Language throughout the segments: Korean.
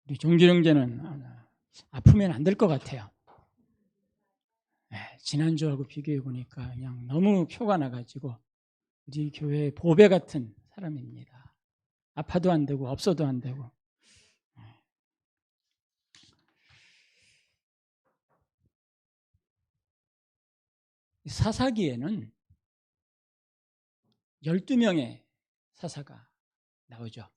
우리 종길 형제는 아프면 안 될 것 같아요. 지난주하고 비교해 보니까 그냥 너무 표가 나가지고 우리 교회의 보배 같은 사람입니다. 아파도 안 되고 없어도 안 되고. 사사기에는 12명의 사사가 나오죠.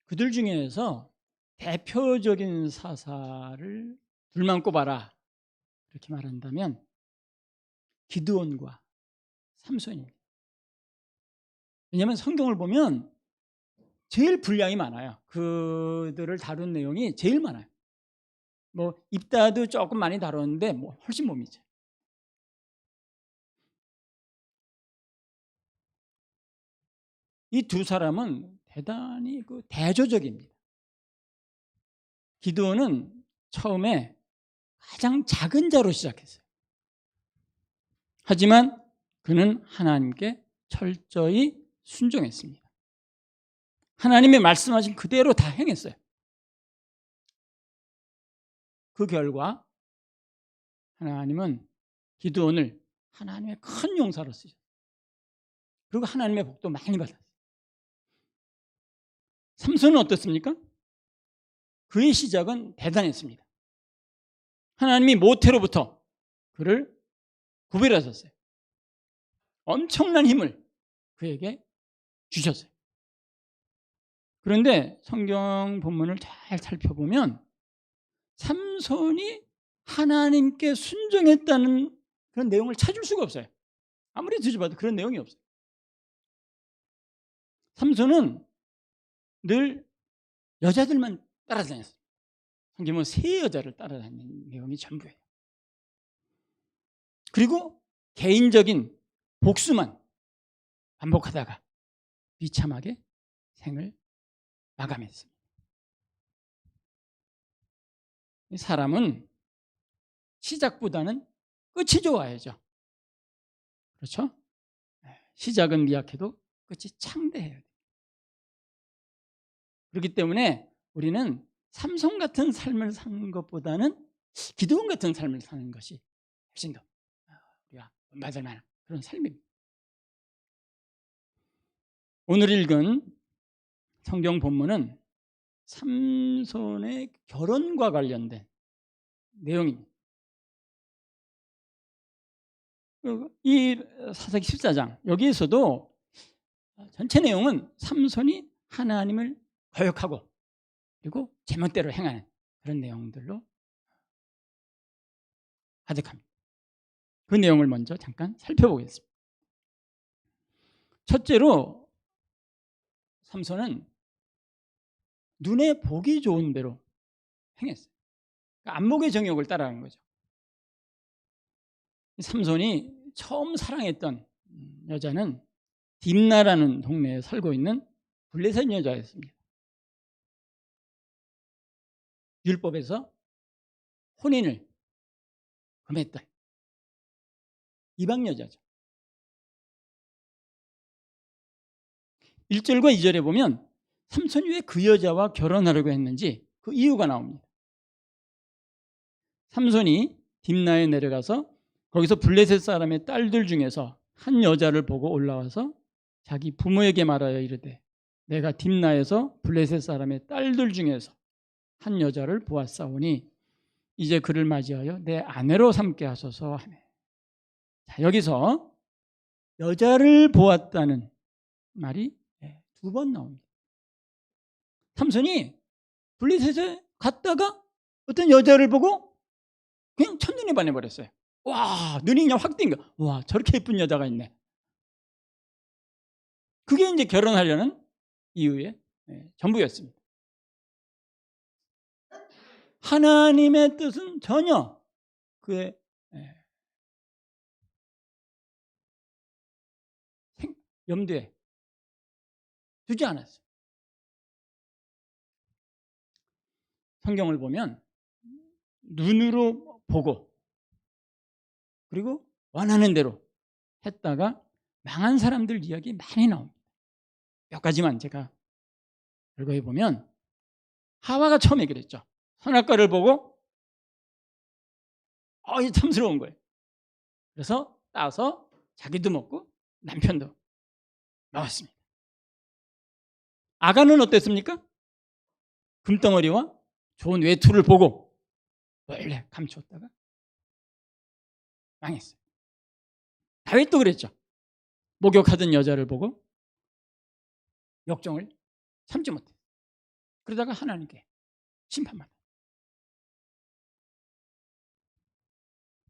그들 중에서 대표적인 사사를 둘만 꼽아라 이렇게 말한다면 기드온과 삼손입니다. 왜냐하면 성경을 보면 제일 분량이 많아요. 그들을 다룬 내용이 제일 많아요. 뭐 입다도 조금 많이 다뤘는데 뭐 훨씬 못 미쳐요. 이 두 사람은 대단히 대조적입니다. 기드온은 처음에 가장 작은 자로 시작했어요. 하지만 그는 하나님께 철저히 순종했습니다. 하나님의 말씀하신 그대로 다 행했어요. 그 결과 하나님은 기드온을 하나님의 큰 용사로 쓰셨어요. 그리고 하나님의 복도 많이 받았어요. 삼손은 어떻습니까? 그의 시작은 대단했습니다. 하나님이 모태로부터 그를 구별하셨어요. 엄청난 힘을 그에게 주셨어요. 그런데 성경 본문을 잘 살펴보면 삼손이 하나님께 순종했다는 그런 내용을 찾을 수가 없어요. 아무리 뒤져봐도 그런 내용이 없어요. 삼손은 늘 여자들만 따라다녔어요. 성경은 세 여자를 따라다니는 내용이 전부예요. 그리고 개인적인 복수만 반복하다가 비참하게 생을 마감했습니다. 사람은 시작보다는 끝이 좋아야죠. 그렇죠? 시작은 미약해도 끝이 창대해야 돼요. 그렇기 때문에 우리는 삼손 같은 삶을 사는 것보다는 기드온 같은 삶을 사는 것이 훨씬 더 우리가 맞을 만한 그런 삶입니다. 오늘 읽은 성경 본문은 삼손의 결혼과 관련된 내용입니다. 이 사사기 14장 여기에서도 전체 내용은 삼손이 하나님을 거역하고 그리고 제멋대로 행하는 그런 내용들로 가득합니다. 그 내용을 먼저 잠깐 살펴보겠습니다. 첫째로 삼손은 눈에 보기 좋은 대로 행했어요. 안목의 정욕을 따라가는 거죠. 삼손이 처음 사랑했던 여자는 딥나라는 동네에 살고 있는 블레셋 여자였습니다. 율법에서 혼인을 금했던 이방 여자죠. 1절과 2절에 보면 삼손이 왜 그 여자와 결혼하려고 했는지 그 이유가 나옵니다. 삼손이 딥나에 내려가서 거기서 블레셋 사람의 딸들 중에서 한 여자를 보고 올라와서 자기 부모에게 말하여 이르되 내가 딥나에서 블레셋 사람의 딸들 중에서 한 여자를 보았사오니 이제 그를 맞이하여 내 아내로 삼게 하소서 하매. 자, 여기서 여자를 보았다는 말이 두 번 나옵니다. 삼손이 블레셋에 갔다가 어떤 여자를 보고 그냥 첫눈에 반해버렸어요. 와, 눈이 그냥 확 뜬 거야. 와, 저렇게 예쁜 여자가 있네. 그게 이제 결혼하려는 이유의 전부였습니다. 하나님의 뜻은 전혀 그의 염두에 두지 않았어요. 성경을 보면 눈으로 보고 그리고 원하는 대로 했다가 망한 사람들 이야기 많이 나옵니다. 몇 가지만 제가 읽어보면 하와가 처음에 그랬죠. 선악과를 보고 이 탐스러운 거예요. 그래서 따서 자기도 먹고 남편도 먹었습니다. 아간은 어땠습니까? 금덩어리와 좋은 외투를 보고 원래 감추었다가 망했어요. 다윗도 그랬죠. 목욕하던 여자를 보고 역정을 참지 못해요. 그러다가 하나님께 심판받아요.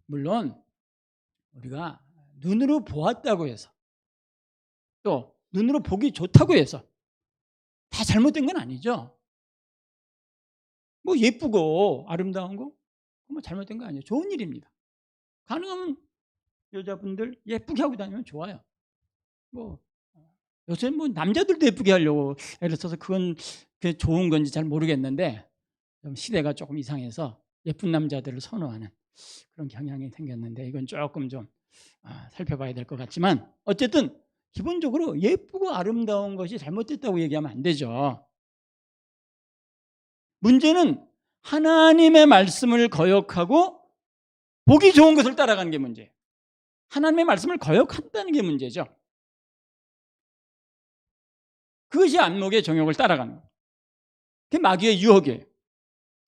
물론 우리가 눈으로 보았다고 해서 또 눈으로 보기 좋다고 해서 다 잘못된 건 아니죠. 뭐 예쁘고 아름다운 거 뭐 잘못된 거 아니에요. 좋은 일입니다. 가능하면 여자분들 예쁘게 하고 다니면 좋아요. 뭐 요새 뭐 남자들도 예쁘게 하려고 애를 써서 그건 좋은 건지 잘 모르겠는데 좀 시대가 조금 이상해서 예쁜 남자들을 선호하는 그런 경향이 생겼는데 이건 조금 좀 살펴봐야 될 것 같지만 어쨌든 기본적으로 예쁘고 아름다운 것이 잘못됐다고 얘기하면 안 되죠. 문제는 하나님의 말씀을 거역하고 보기 좋은 것을 따라가는 게 문제예요. 하나님의 말씀을 거역한다는 게 문제죠. 그것이 안목의 정욕을 따라가는 거예요. 그게 마귀의 유혹이에요.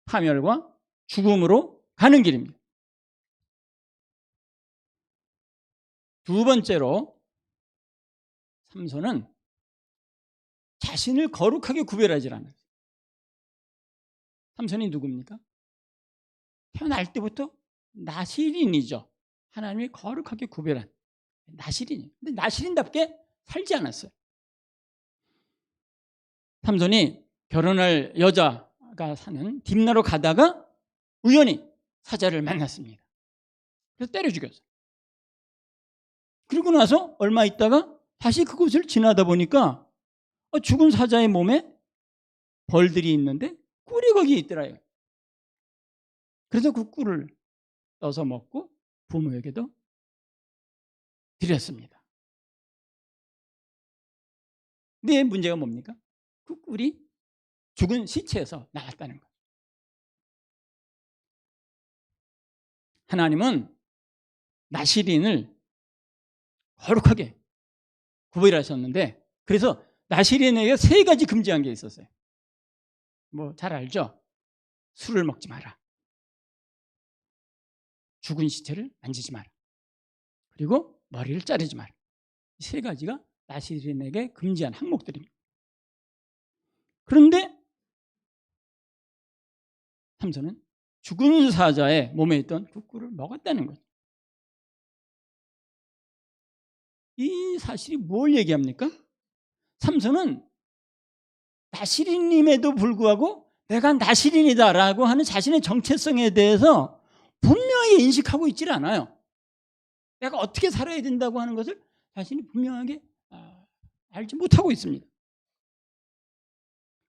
파멸과 죽음으로 가는 길입니다. 두 번째로 삼손은 자신을 거룩하게 구별하지 않아요. 삼손이 누굽니까? 태어날 때부터 나실인이죠. 하나님이 거룩하게 구별한 나실인이에요. 근데 나실인답게 살지 않았어요. 삼손이 결혼할 여자가 사는 딥나로 가다가 우연히 사자를 만났습니다. 그래서 때려 죽였어요. 그리고 나서 얼마 있다가 다시 그곳을 지나다 보니까 죽은 사자의 몸에 벌들이 있는데 꿀이 거기에 있더라요. 그래서 그 꿀을 떠서 먹고 부모에게도 드렸습니다. 근데 문제가 뭡니까? 그 꿀이 죽은 시체에서 나왔다는 거예요. 하나님은 나실인을 거룩하게 구별하셨는데 그래서 나실인에게 세 가지 금지한 게 있었어요. 뭐 잘 알죠? 술을 먹지 마라. 죽은 시체를 만지지 마라. 그리고 머리를 자르지 마라. 이 세 가지가 나실인에게 금지한 항목들입니다. 그런데 삼손은 죽은 사자의 몸에 있던 그 꿀을 먹었다는 거죠. 이 사실이 뭘 얘기합니까? 삼손은 나실인임에도 불구하고 내가 나실인이다라고 하는 자신의 정체성에 대해서 분명히 인식하고 있질 않아요. 내가 어떻게 살아야 된다고 하는 것을 자신이 분명하게 알지 못하고 있습니다.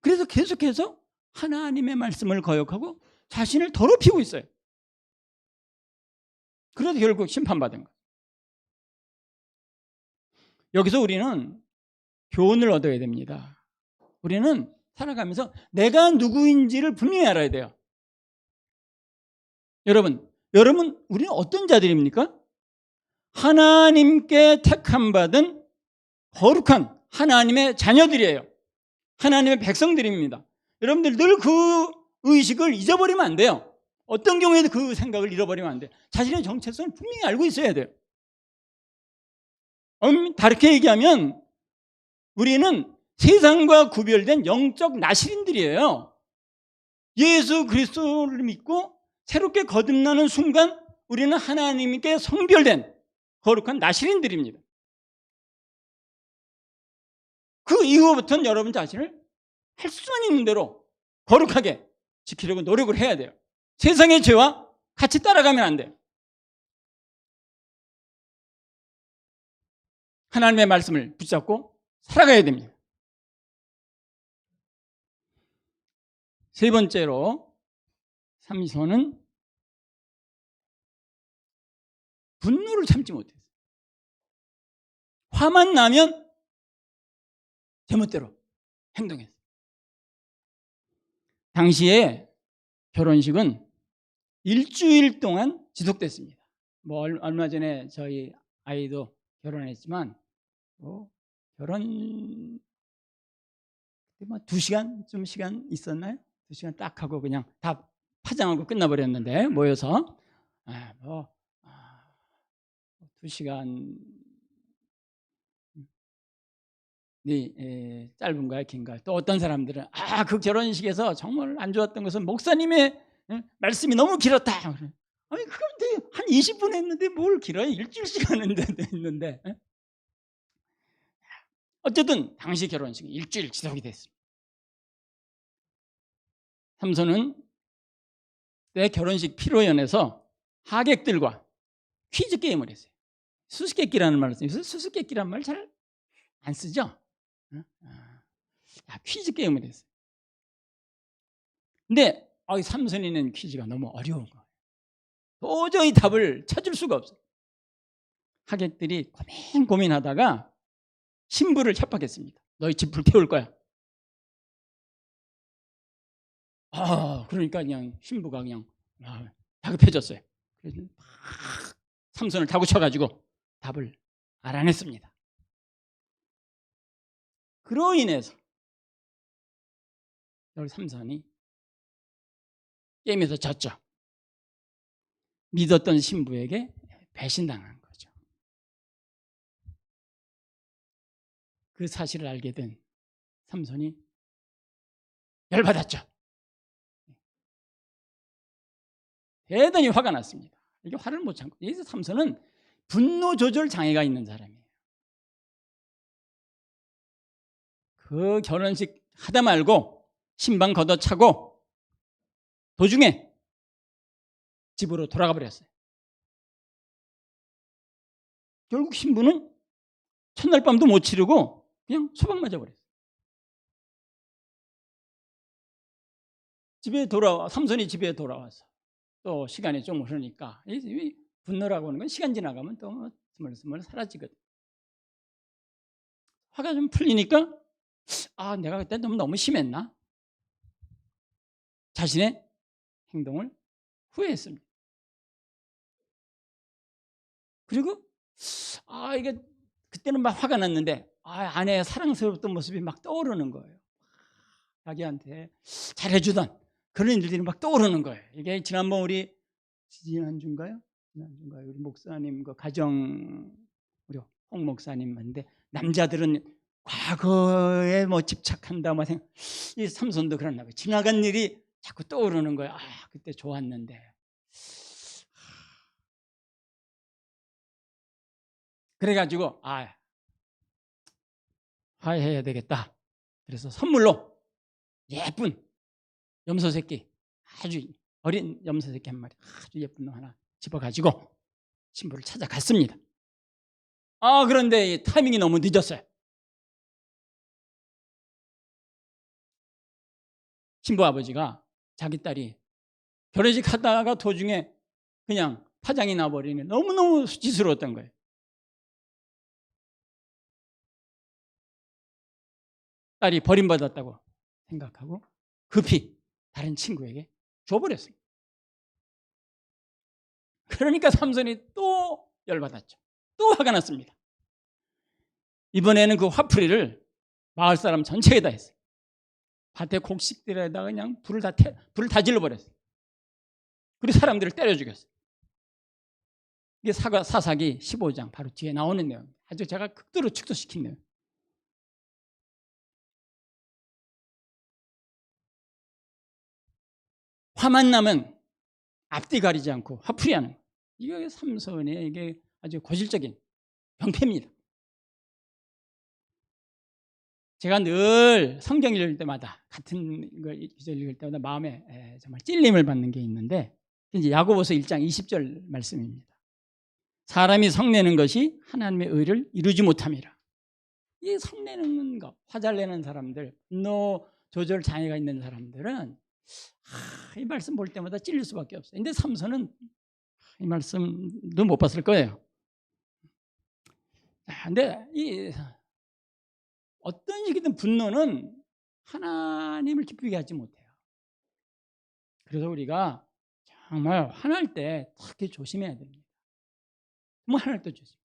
그래서 계속해서 하나님의 말씀을 거역하고 자신을 더럽히고 있어요. 그래서 결국 심판받은 거예요. 여기서 우리는 교훈을 얻어야 됩니다. 우리는 살아가면서 내가 누구인지를 분명히 알아야 돼요. 여러분, 우리는 어떤 자들입니까? 하나님께 택함받은 거룩한 하나님의 자녀들이에요. 하나님의 백성들입니다. 여러분들 늘 그 의식을 잊어버리면 안 돼요. 어떤 경우에도 그 생각을 잃어버리면 안 돼요. 자신의 정체성을 분명히 알고 있어야 돼요. 다르게 얘기하면 우리는 세상과 구별된 영적 나실인들이에요. 예수 그리스도를 믿고 새롭게 거듭나는 순간 우리는 하나님께 성별된 거룩한 나실인들입니다. 그 이후부터는 여러분 자신을 할 수만 있는 대로 거룩하게 지키려고 노력을 해야 돼요. 세상의 죄와 같이 따라가면 안 돼요. 하나님의 말씀을 붙잡고 살아가야 됩니다. 세 번째로 삼손은 분노를 참지 못했어요. 화만 나면 제멋대로 행동했어요. 당시에 결혼식은 일주일 동안 지속됐습니다. 뭐 얼마 전에 저희 아이도 결혼했지만 결혼 뭐 2시간 시간 있었나요? 2시간 딱 하고 그냥 다 파장하고 끝나버렸는데 모여서 2시간이 짧은가요, 긴가요? 또 어떤 사람들은 그 결혼식에서 정말 안 좋았던 것은 목사님의 말씀이 너무 길었다. 아니 그런데 한 20분 했는데 뭘 길어요? 일주일 시간은 했는데. 어쨌든 당시 결혼식이 일주일 지속이 됐습니다. 삼손은 때 결혼식 피로연에서 하객들과 퀴즈 게임을 했어요. 수수께끼라는 말을 써요. 수수께끼라는 말 잘 안 쓰죠? 퀴즈 게임을 했어요. 근데 삼손이 낸 퀴즈가 너무 어려운 거예요. 도저히 답을 찾을 수가 없어요. 하객들이 고민하다가 신부를 협박했습니다. 너희 집 불태울 거야. 그러니까 그냥 신부가 그냥 다급해졌어요. 그래서 삼손을 다구쳐가지고 답을 알아냈습니다. 그로 인해서 여기 삼손이 게임에서 졌죠. 믿었던 신부에게 배신당한 거죠. 그 사실을 알게 된 삼손이 열받았죠. 대단히 화가 났습니다. 이게 화를 못 참고. 여기서 삼손은 분노 조절 장애가 있는 사람이에요. 그 결혼식 하다 말고 신방 걷어차고 도중에 집으로 돌아가 버렸어요. 결국 신부는 첫날 밤도 못 치르고 그냥 소방 맞아 버렸어요. 삼손이 집에 돌아와서 또 시간이 좀 흐르니까 이 분노라고 하는 건 시간 지나가면 또 스멀스멀 사라지거든. 화가 좀 풀리니까 내가 그때 너무 심했나? 자신의 행동을 후회했습니다. 그리고 이게 그때는 막 화가 났는데 아내의 사랑스러웠던 모습이 막 떠오르는 거예요. 자기한테 잘해주던 그런 일들이 막 떠오르는 거예요. 이게 지난번 지난주인가요? 우리 목사님 그 가정 우리 홍 목사님인데 남자들은 과거에 뭐 집착한다 이 삼손도 그랬나 봐요. 지나간 일이 자꾸 떠오르는 거예요. 그때 좋았는데. 그래가지고 화해해야 되겠다. 그래서 선물로 예쁜 염소 새끼, 아주 어린 염소 새끼 한 마리, 아주 예쁜 놈 하나 집어가지고 신부를 찾아갔습니다. 그런데 이 타이밍이 너무 늦었어요. 신부 아버지가 자기 딸이 결혼식 하다가 도중에 그냥 파장이 나버리니 너무너무 수치스러웠던 거예요. 딸이 버림받았다고 생각하고 급히 다른 친구에게 줘버렸습니다. 그러니까 삼손이 또 열받았죠. 또 화가 났습니다. 이번에는 그 화풀이를 마을 사람 전체에다 했어요. 밭에 곡식들에다가 그냥 불을 다 질러버렸어요. 그리고 사람들을 때려 죽였어요. 이게 사사기 15장 바로 뒤에 나오는 내용. 아주 제가 극도로 축소시킨 내용. 화만 나면 앞뒤 가리지 않고 화풀이하는 거예요. 이게 삼손의 이게 아주 고질적인 병폐입니다. 제가 늘 성경 읽을 때마다 같은 걸 읽을 때마다 마음에 정말 찔림을 받는 게 있는데 이제 야고보서 1장 20절 말씀입니다. 사람이 성내는 것이 하나님의 의를 이루지 못함이라. 이 성내는 것, 화잘 내는 사람들, 분노 조절 장애가 있는 사람들은 이 말씀 볼 때마다 찔릴 수밖에 없어요. 근데 삼손은 이 말씀도 못 봤을 거예요. 근데 어떤 식이든 분노는 하나님을 기쁘게 하지 못해요. 그래서 우리가 정말 화날 때 특히 조심해야 됩니다. 정말 화날 때 조심.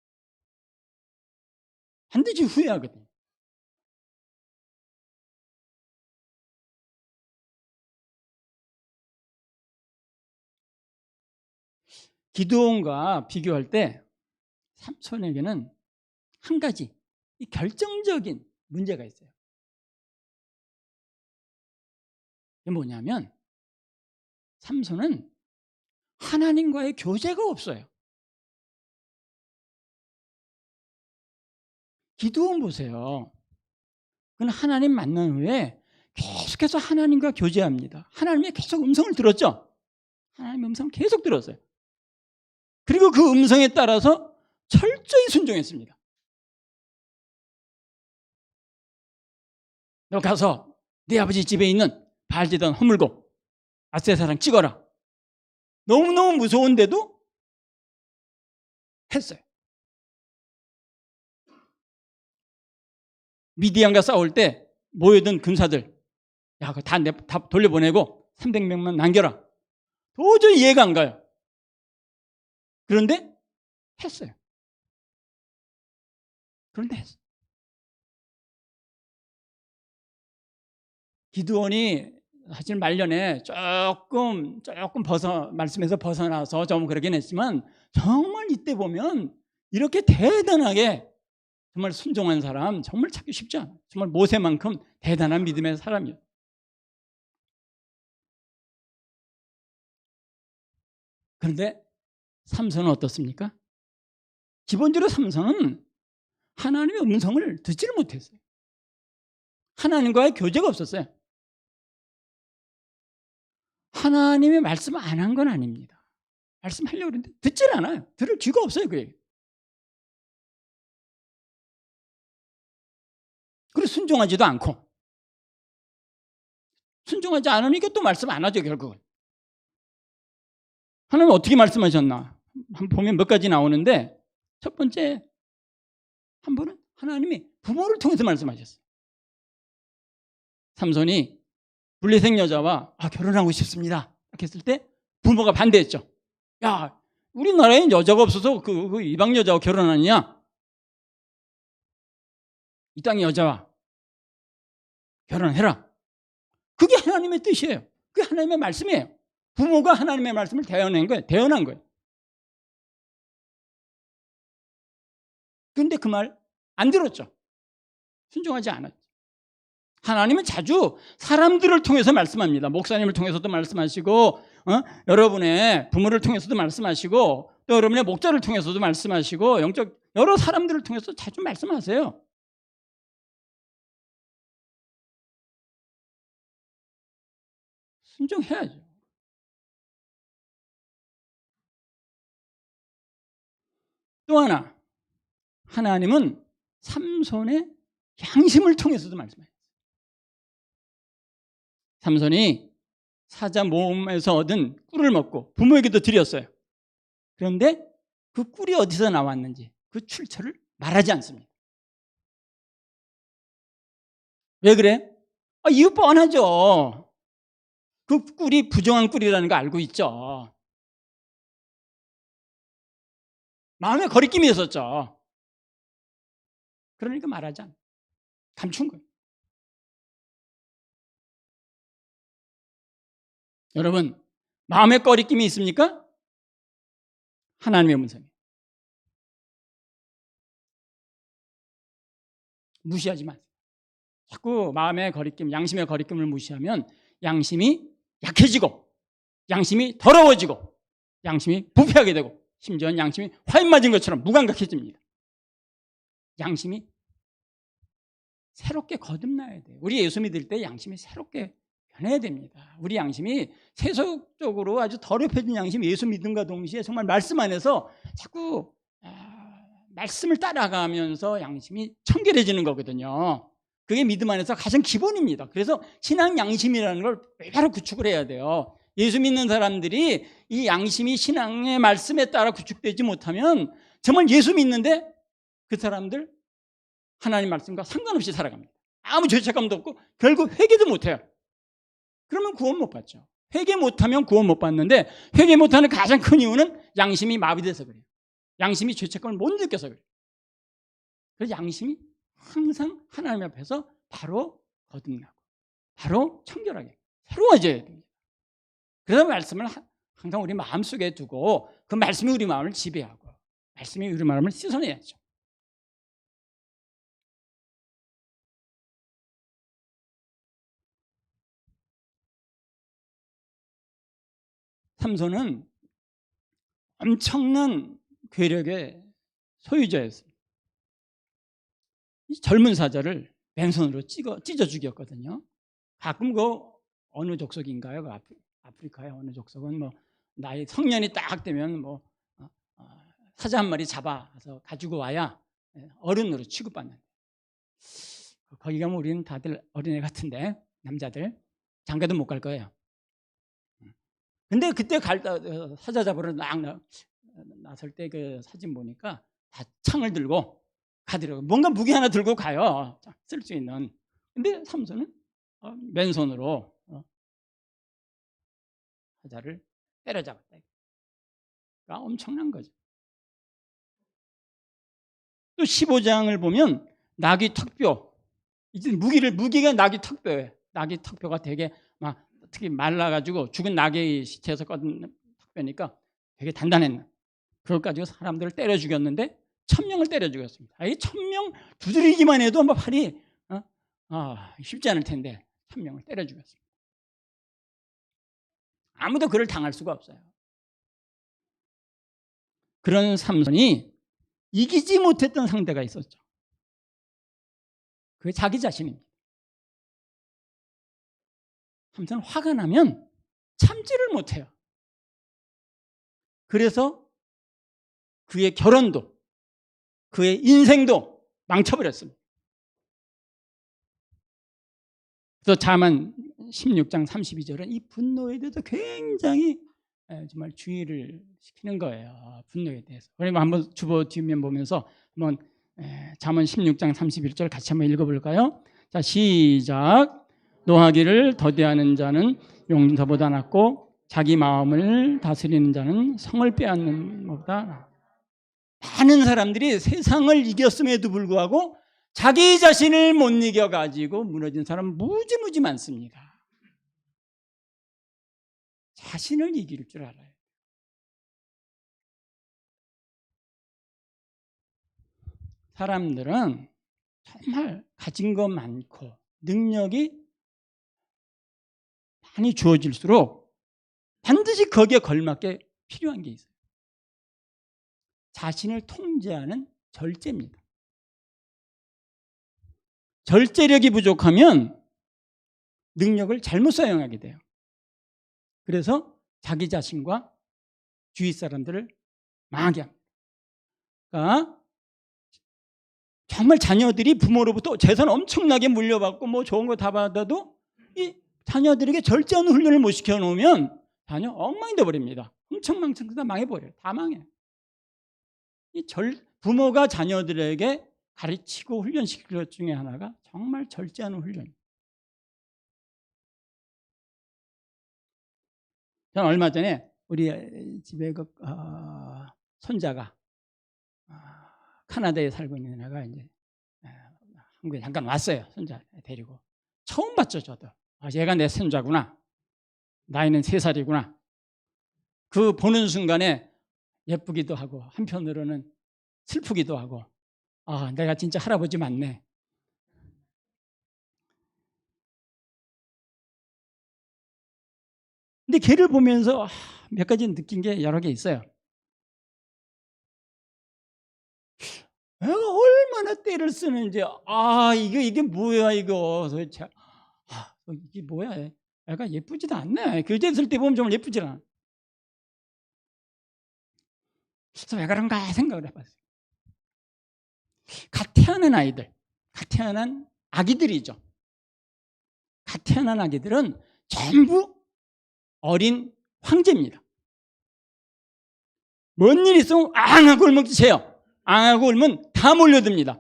반드시 후회하거든요. 기드온과 비교할 때 삼손에게는 한 가지 이 결정적인 문제가 있어요. 이게 뭐냐면 삼손은 하나님과의 교제가 없어요. 기드온 보세요. 그는 하나님 만난 후에 계속해서 하나님과 교제합니다. 하나님의 계속 음성을 들었죠. 하나님의 음성을 계속 들었어요. 그리고 그 음성에 따라서 철저히 순종했습니다. 너 가서 네 아버지 집에 있는 바알제단 허물고 아세사랑 찍어라. 너무너무 무서운데도 했어요. 미디안과 싸울 때 모여든 군사들 야, 그거 다 돌려보내고 300명만 남겨라. 도저히 이해가 안 가요. 그런데 했어요. 그런데 했어요. 기드온이 사실 말년에 조금 말씀에서 벗어나서 좀 그러긴 했지만 정말 이때 보면 이렇게 대단하게 정말 순종한 사람 정말 찾기 쉽지 않아요. 정말 모세만큼 대단한 믿음의 사람이에요. 그런데 삼손은 어떻습니까? 기본적으로 삼손은 하나님의 음성을 듣지를 못했어요. 하나님과의 교제가 없었어요. 하나님의 말씀 안 한 건 아닙니다. 말씀하려고 그러는데 듣질 않아요. 들을 귀가 없어요. 그게. 그리고 순종하지도 않고. 순종하지 않으니까 또 말씀 안 하죠. 결국은. 하나님 어떻게 말씀하셨나? 한번 보면 몇 가지 나오는데 첫 번째 한 번은 하나님이 부모를 통해서 말씀하셨어요. 삼손이 블레셋 여자와 결혼하고 싶습니다. 이렇게 했을 때 부모가 반대했죠. 야, 우리나라엔 여자가 없어서 그 이방 여자와 결혼하느냐? 이 땅의 여자와 결혼해라. 그게 하나님의 뜻이에요. 그게 하나님의 말씀이에요. 부모가 하나님의 말씀을 대언한 거예요. 그런데 그 말 안 들었죠. 순종하지 않았죠. 하나님은 자주 사람들을 통해서 말씀합니다. 목사님을 통해서도 말씀하시고 여러분의 부모를 통해서도 말씀하시고 또 여러분의 목자를 통해서도 말씀하시고 영적 여러 사람들을 통해서 자주 말씀하세요. 순종해야죠. 또 하나 하나님은 삼손의 양심을 통해서도 말씀해요. 삼손이 사자 몸에서 얻은 꿀을 먹고 부모에게도 드렸어요. 그런데 그 꿀이 어디서 나왔는지 그 출처를 말하지 않습니다. 왜 그래? 이유 뻔하죠. 그 꿀이 부정한 꿀이라는 거 알고 있죠. 마음에 거리낌이 있었죠. 그러니까 말하지 않아요. 감춘 거예요. 여러분, 마음에 거리낌이 있습니까? 하나님의 음성이에요. 무시하지 마세요. 자꾸 마음의 거리낌, 양심의 거리낌을 무시하면 양심이 약해지고 양심이 더러워지고 양심이 부패하게 되고 심지어는 양심이 화인 맞은 것처럼 무감각해집니다. 양심이 새롭게 거듭나야 돼요. 우리 예수 믿을 때 양심이 새롭게 변해야 됩니다. 우리 양심이 세속적으로 아주 더럽혀진 양심 예수 믿음과 동시에 정말 말씀 안에서 자꾸 말씀을 따라가면서 양심이 청결해지는 거거든요. 그게 믿음 안에서 가장 기본입니다. 그래서 신앙 양심이라는 걸 바로 구축을 해야 돼요. 예수 믿는 사람들이 이 양심이 신앙의 말씀에 따라 구축되지 못하면 정말 예수 믿는데 그 사람들 하나님 말씀과 상관없이 살아갑니다. 아무 죄책감도 없고 결국 회개도 못해요. 그러면 구원 못 받죠. 회개 못하면 구원 못 받는데 회개 못하는 가장 큰 이유는 양심이 마비돼서 그래요. 양심이 죄책감을 못 느껴서 그래요. 그래서 양심이 항상 하나님 앞에서 바로 거듭나고 바로 청결하게 새로워져야 됩니다. 그래서 말씀을 항상 우리 마음속에 두고 그 말씀이 우리 마음을 지배하고 말씀이 우리 마음을 씻어내야죠. 삼손은 엄청난 괴력의 소유자였습니다. 이 젊은 사자를 맨손으로 찢어 죽였거든요. 가끔 그 어느 족속인가요? 그 아프리카의 어느 족속은 뭐 나이 성년이 딱 되면 뭐 사자 한 마리 잡아서 가지고 와야 어른으로 취급받는. 거기 가면 우리는 다들 어린애 같은데 남자들 장가도 못 갈 거예요. 근데 그때 사자 잡으러 나설 때 그 사진 보니까 다 창을 들고 가더라고요. 뭔가 무기 하나 들고 가요. 쓸 수 있는. 근데 삼손은 맨손으로 사자를 때려잡았다. 그러니까 엄청난 거죠. 또 15장을 보면 나귀 턱뼈. 이제 무기가 나귀 턱뼈예요. 나귀 턱뼈가 되게 막 특히 말라가지고 죽은 나귀 시체에서 꺼낸 턱뼈니까 되게 단단했나. 그걸 가지고 사람들을 때려 죽였는데 1000명을 때려 죽였습니다. 이 1000명 두드리기만 해도 뭐 팔이 쉽지 않을 텐데 1000명을 때려 죽였습니다. 아무도 그를 당할 수가 없어요. 그런 삼손이 이기지 못했던 상대가 있었죠. 그게 자기 자신입니다. 삼손은 화가 나면 참지를 못해요. 그래서 그의 결혼도 그의 인생도 망쳐버렸습니다. 그래서 자만 16장 32절은 이 분노에 대해서 굉장히 정말 주의를 시키는 거예요. 분노에 대해서. 그러면 한번 주보 뒷면 보면서 한번 잠언 16장 31절 같이 한번 읽어볼까요? 자, 시작. 노하기를 더디하는 자는 용서보다 낫고 자기 마음을 다스리는 자는 성을 빼앗는 것보다 낫다. 많은 사람들이 세상을 이겼음에도 불구하고 자기 자신을 못 이겨가지고 무너진 사람 무지무지 많습니다. 자신을 이길 줄 알아요. 사람들은 정말 가진 거 많고 능력이 많이 주어질수록 반드시 거기에 걸맞게 필요한 게 있어요. 자신을 통제하는 절제입니다. 절제력이 부족하면 능력을 잘못 사용하게 돼요. 그래서 자기 자신과 주위 사람들을 망하게 합니다. 그러니까 정말 자녀들이 부모로부터 재산 엄청나게 물려받고 뭐 좋은 거 다 받아도 이 자녀들에게 절제하는 훈련을 못 시켜놓으면 자녀 엉망이 돼버립니다. 흥청망청 다 망해버려요. 다 망해요. 부모가 자녀들에게 가르치고 훈련시킬 것 중에 하나가 정말 절제하는 훈련이에요. 저는 얼마 전에 우리 집에 손자가 카나다에 살고 있는 애가 이제 한국에 잠깐 왔어요. 손자 데리고. 처음 봤죠, 저도. 얘가 내 손자구나. 나이는 3살이구나. 그 보는 순간에 예쁘기도 하고 한편으로는 슬프기도 하고 내가 진짜 할아버지 맞네. 근데 걔를 보면서 몇 가지 느낀 게 여러 개 있어요. 애가 얼마나 때를 쓰는지 이게 뭐야 이거 도대체. 이게 뭐야. 애가 예쁘지도 않네. 교재 쓸 때 보면 정말 예쁘지 않아. 그래서 왜 그런가 생각을 해봤어요. 갓 태어난 아이들, 갓 태어난 아기들이죠. 갓 태어난 아기들은 전부 어린 황제입니다. 뭔 일 있으면 앙하고 울먹지세요. 앙하고 울면 다 몰려듭니다.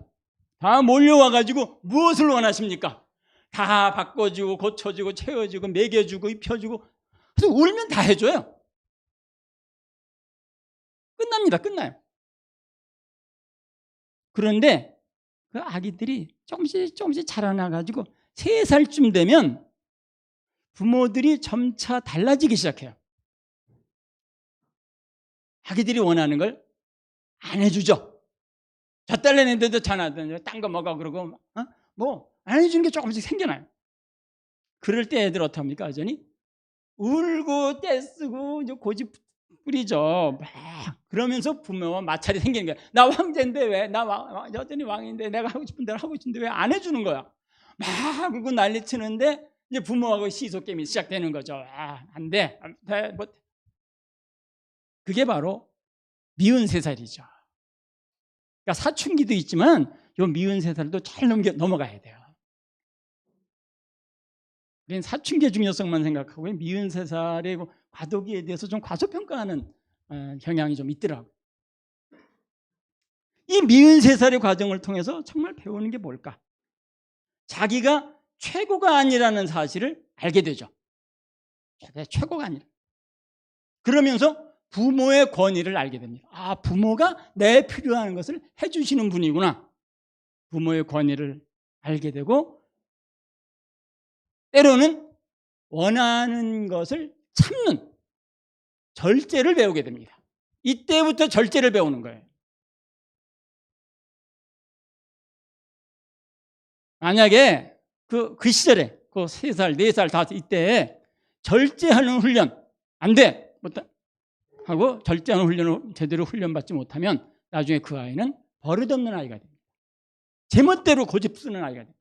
다 몰려와가지고 무엇을 원하십니까? 다 바꿔주고 고쳐주고 채워주고 먹여주고 입혀주고 그래서 울면 다 해줘요. 끝납니다. 끝나요. 그런데 그 아기들이 조금씩 자라나가지고 3살쯤 되면 부모들이 점차 달라지기 시작해요. 아기들이 원하는 걸 안 해주죠. 젖 달래는데도 전화하더니 딴 거 먹어 그러고 뭐 안 해주는 게 조금씩 생겨나요. 그럴 때 애들 어떡합니까? 여전히 울고 떼쓰고 고집 부리죠. 막 그러면서 부모와 마찰이 생기는 거야. 나 황제인데 왜? 나 여전히 왕인데 내가 하고 싶은 대로 하고 싶은데 왜 안 해주는 거야? 막 그러고 난리 치는데 이제 부모하고 시소게임이 시작되는 거죠. 안 돼. 안 돼. 뭐. 그게 바로 미운 3살이죠. 그러니까 사춘기도 있지만 요 미운 3살도 잘 넘어가야 돼요. 우리는 사춘기의 중요성만 생각하고 미운 3살의 과도기에 대해서 좀 과소평가하는 경향이 좀 있더라고요. 이 미운 3살의 과정을 통해서 정말 배우는 게 뭘까? 자기가 최고가 아니라는 사실을 알게 되죠. 자기가 최고가 아니라. 그러면서 부모의 권위를 알게 됩니다. 부모가 내 필요한 것을 해주시는 분이구나. 부모의 권위를 알게 되고 때로는 원하는 것을 참는 절제를 배우게 됩니다. 이때부터 절제를 배우는 거예요. 만약에 그 시절에 그 3살, 4살, 5살 이때 절제하는 훈련 안 돼 하고 절제하는 훈련을 제대로 훈련받지 못하면 나중에 그 아이는 버릇없는 아이가 됩니다. 제멋대로 고집 쓰는 아이가 됩니다.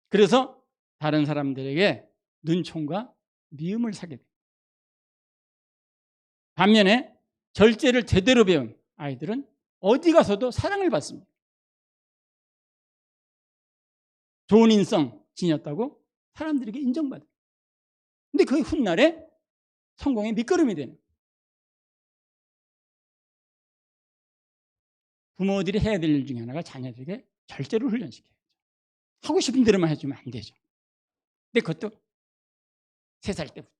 그래서 다른 사람들에게 눈총과 미움을 사게 됩니다. 반면에 절제를 제대로 배운 아이들은 어디 가서도 사랑을 받습니다. 좋은 인성 지녔다고 사람들에게 인정받아요. 근데 그 훗날에 성공의 밑거름이 되는. 부모들이 해야 될 일 중에 하나가 자녀들에게 절제를 훈련시켜야죠. 하고 싶은 대로만 해주면 안 되죠. 근데 그것도 3살 때부터.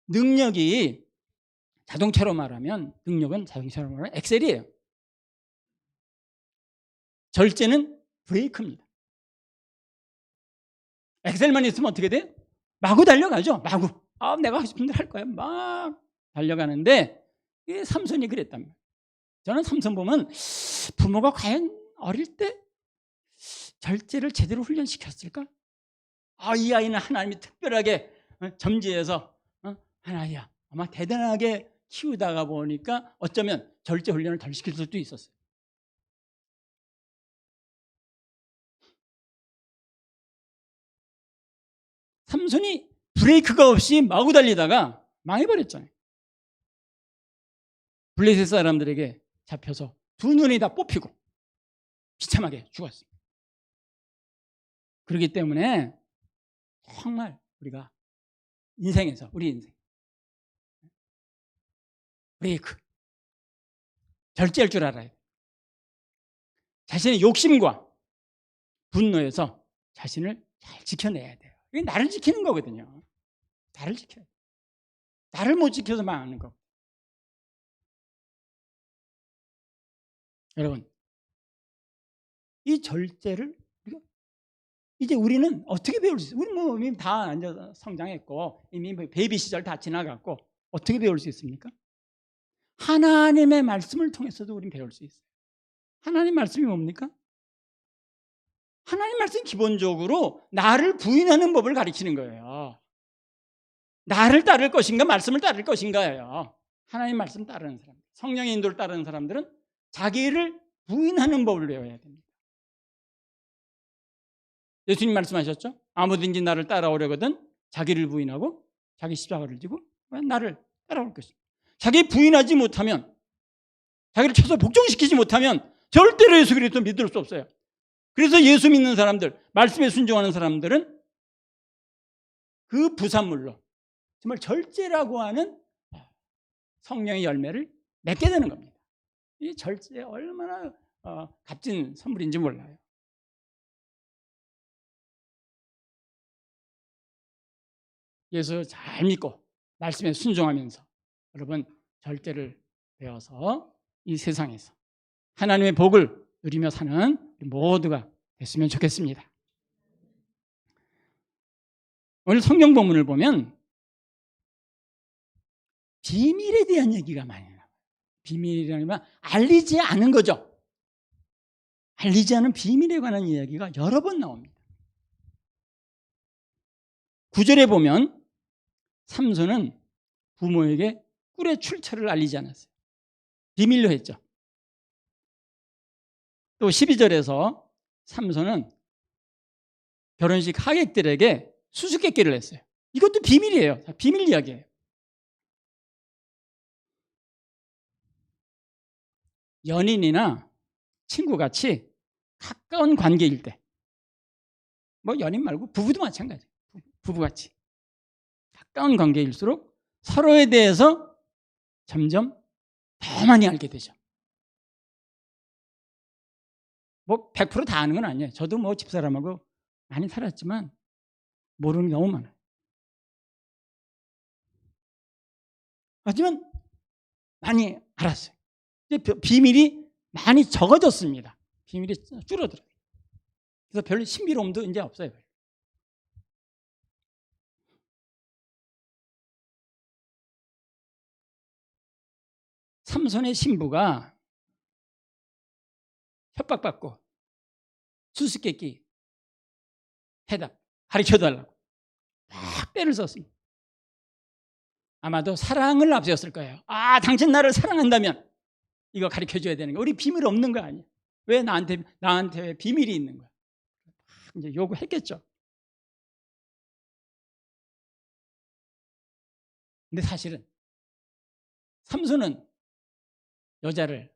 능력이 자동차로 말하면 엑셀이에요. 절제는 브레이크입니다. 엑셀만 있으면 어떻게 돼? 마구 달려가죠. 마구. 내가 하고 싶은 대로 할 거야. 막 달려가는데 삼손이 그랬답니다. 저는 삼손 보면 부모가 과연 어릴 때 절제를 제대로 훈련시켰을까? 이 아이는 하나님이 특별하게 점지해서 한 아이야. 아마 대단하게 키우다가 보니까 어쩌면 절제 훈련을 덜 시킬 수도 있었어요. 삼손이 브레이크가 없이 마구 달리다가 망해버렸잖아요. 블레셋 사람들에게 잡혀서 2눈이 다 뽑히고 비참하게 죽었습니다. 그렇기 때문에 정말 우리가 인생에서 우리 인생 브레이크 절제할 줄 알아야 돼요. 자신의 욕심과 분노에서 자신을 잘 지켜내야 돼요. 이게 나를 지키는 거거든요. 나를 지켜야 돼요. 나를 못 지켜서 망하는 거. 여러분, 이 절제를 이제 우리는 어떻게 배울 수 있어요? 우리 뭐 이미 다 앉아서 성장했고 이미 베이비 시절 다 지나갔고 어떻게 배울 수 있습니까? 하나님의 말씀을 통해서도 우리는 배울 수 있어요. 하나님 말씀이 뭡니까? 하나님 말씀이 기본적으로 나를 부인하는 법을 가르치는 거예요. 나를 따를 것인가 말씀을 따를 것인가예요. 하나님 말씀 따르는 사람, 성령의 인도를 따르는 사람들은 자기를 부인하는 법을 배워야 됩니다. 예수님 말씀하셨죠? 아무든지 나를 따라오려거든 자기를 부인하고 자기 십자가를 지고 나를 따라올 것입니다. 자기 부인하지 못하면, 자기를 쳐서 복종시키지 못하면 절대로 예수 그리스도 믿을 수 없어요. 그래서 예수 믿는 사람들, 말씀에 순종하는 사람들은 그 부산물로 정말 절제라고 하는 성령의 열매를 맺게 되는 겁니다. 이 절제 얼마나 값진 선물인지 몰라요. 예수 잘 믿고 말씀에 순종하면서 여러분 절제를 배워서 이 세상에서 하나님의 복을 누리며 사는 모두가 됐으면 좋겠습니다. 오늘 성경 본문을 보면 비밀에 대한 얘기가 많이 나와요. 비밀이라는 건 알리지 않은 거죠. 알리지 않은 비밀에 관한 이야기가 여러 번 나옵니다. 9절에 보면 삼손은 부모에게 꿀의 출처를 알리지 않았어요. 비밀로 했죠. 또 12절에서 삼손은 결혼식 하객들에게 수수께끼를 했어요. 이것도 비밀이에요. 비밀 이야기예요. 연인이나 친구같이 가까운 관계일 때, 뭐 연인 말고 부부도 마찬가지예요. 부부같이 가까운 관계일수록 서로에 대해서 점점 더 많이 알게 되죠. 뭐 100% 다 아는 건 아니에요. 저도 뭐 집사람하고 많이 살았지만 모르는 게 너무 많아요. 하지만 많이 알았어요. 비밀이 많이 적어졌습니다. 비밀이 줄어들어요. 그래서 별 신비로움도 이제 없어요. 삼손의 신부가 협박받고 수수께끼 해답 가르쳐달라고 막 떼를 썼습니다. 아마도 사랑을 앞세웠을 거예요. 아, 당신 나를 사랑한다면 이거 가르쳐줘야 되는 거야. 우리 비밀 없는 거 아니야? 왜 나한테 왜 비밀이 있는 거야? 이제 요구했겠죠. 근데 사실은 삼손은 여자를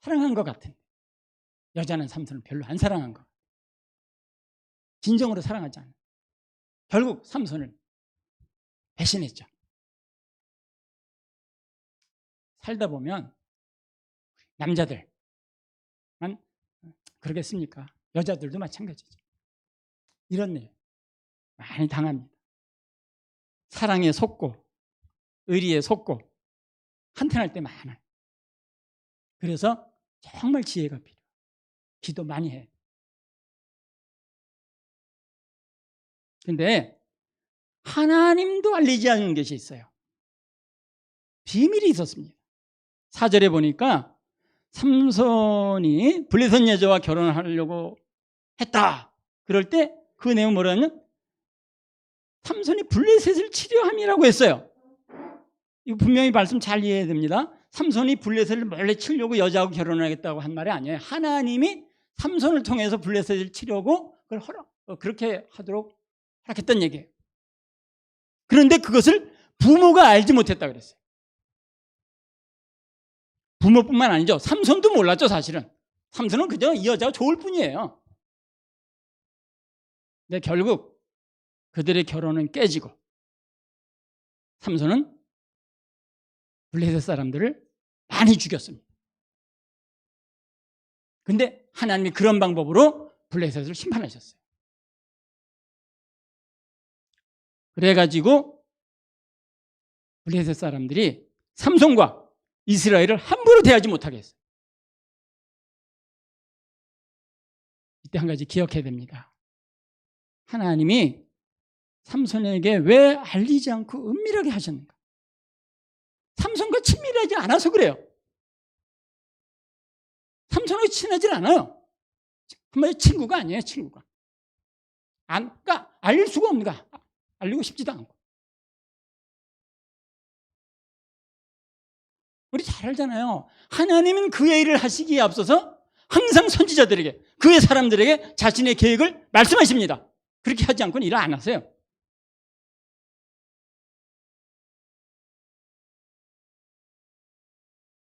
사랑한 것 같은데 여자는 삼손을 별로 안 사랑한 것 같아요. 진정으로 사랑하지 않아요. 결국 삼손을 배신했죠. 살다 보면 남자들만 그러겠습니까? 여자들도 마찬가지죠. 이런 일 많이 당합니다. 사랑에 속고 의리에 속고 한탄할 때 많아요. 그래서 정말 지혜가 필요해요. 기도 많이 해요. 근데 하나님도 알리지 않은 것이 있어요. 비밀이 있었습니다. 4절에 보니까 삼손이 블레셋 여자와 결혼을 하려고 했다. 그럴 때 그 내용 뭐라냐면 삼손이 블레셋을 치려함이라고 했어요. 이거 분명히 말씀 잘 이해해야 됩니다. 삼손이 블레셋을 몰래 치려고 여자하고 결혼하겠다고 한 말이 아니에요. 하나님이 삼손을 통해서 블레셋을 치려고 그걸 그렇게 하도록 허락했던 얘기예요. 그런데 그것을 부모가 알지 못했다 그랬어요. 부모뿐만 아니죠. 삼손도 몰랐죠, 사실은. 삼손은 그저 이 여자가 좋을 뿐이에요. 근데 결국 그들의 결혼은 깨지고 삼손은 블레셋 사람들을 많이 죽였습니다. 근데 하나님이 그런 방법으로 블레셋을 심판하셨어요. 그래가지고 블레셋 사람들이 삼손과 이스라엘을 함부로 대하지 못하게 했어요. 이때 한 가지 기억해야 됩니다. 하나님이 삼손에게 왜 알리지 않고 은밀하게 하셨는가? 삼손과 친밀하지 않아서 그래요. 삼손하고 친하지 않아요. 한마디로 친구가 아니에요, 친구가. 그러니까 알릴 수가 없는 거야. 알리고 싶지도 않고. 우리 잘 알잖아요. 하나님은 그의 일을 하시기에 앞서서 항상 선지자들에게, 그의 사람들에게 자신의 계획을 말씀하십니다. 그렇게 하지 않고는 일을 안 하세요.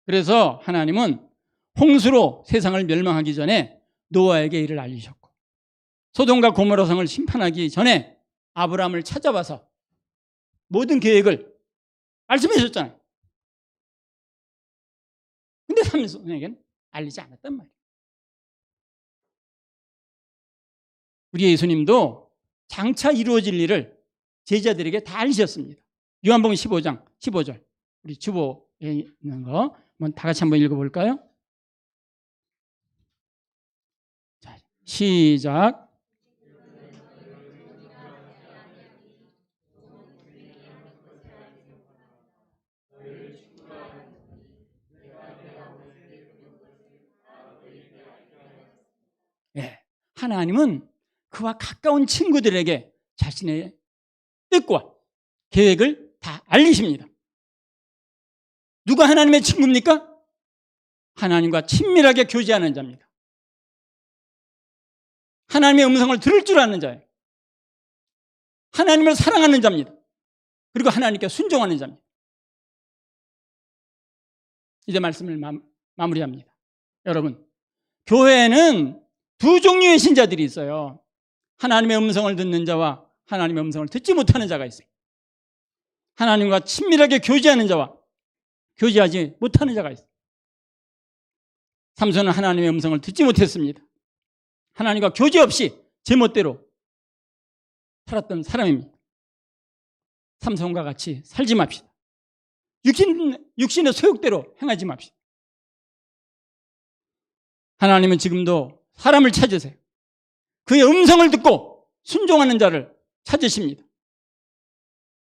그래서 하나님은 홍수로 세상을 멸망하기 전에 노아에게 이를 알리셨고, 소돔과 고모라 성을 심판하기 전에 아브라함을 찾아와서 모든 계획을 말씀해 주셨잖아요. 근데 삼손에게는 알리지 않았단 말이에요. 우리 예수님도 장차 이루어질 일을 제자들에게 다 알리셨습니다. 요한복음 15장 15절 우리 주보에 있는 거 한번 다 같이 한번 읽어볼까요? 자, 시작. 예, 하나님은 그와 가까운 친구들에게 자신의 뜻과 계획을 다 알리십니다. 누가 하나님의 친구입니까? 하나님과 친밀하게 교제하는 자입니다. 하나님의 음성을 들을 줄 아는 자예요. 하나님을 사랑하는 자입니다. 그리고 하나님께 순종하는 자입니다. 이제 말씀을 마무리합니다. 여러분, 교회에는 두 종류의 신자들이 있어요. 하나님의 음성을 듣는 자와 하나님의 음성을 듣지 못하는 자가 있습니다. 하나님과 친밀하게 교제하는 자와 교제하지 못하는 자가 있습니다. 삼손은 하나님의 음성을 듣지 못했습니다. 하나님과 교제 없이 제멋대로 살았던 사람입니다. 삼손과 같이 살지 맙시다. 육신의 소욕대로 행하지 맙시다. 하나님은 지금도 사람을 찾으세요. 그의 음성을 듣고 순종하는 자를 찾으십니다.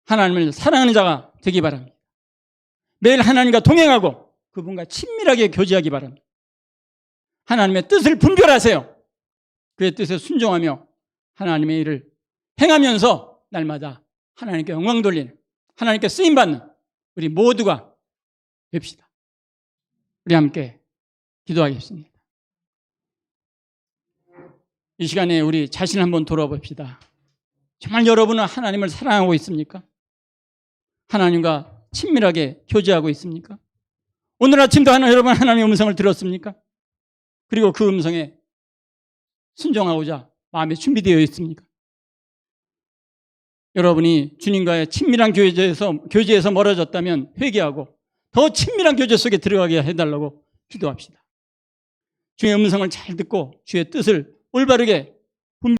하나님을 사랑하는 자가 되기 바랍니다. 매일 하나님과 동행하고 그분과 친밀하게 교제하기 바랍니다. 하나님의 뜻을 분별하세요. 그의 뜻에 순종하며 하나님의 일을 행하면서 날마다 하나님께 영광 돌리는, 하나님께 쓰임받는 우리 모두가 됩시다. 우리 함께 기도하겠습니다. 이 시간에 우리 자신 한번 돌아봅시다. 정말 여러분은 하나님을 사랑하고 있습니까? 하나님과 친밀하게 교제하고 있습니까? 오늘 아침도 여러분 하나님의 음성을 들었습니까? 그리고 그 음성에 순종하고자 마음에 준비되어 있습니까? 여러분이 주님과의 친밀한 교제에서 멀어졌다면 회개하고 더 친밀한 교제 속에 들어가게 해달라고 기도합시다. 주의 음성을 잘 듣고 주의 뜻을 올바르게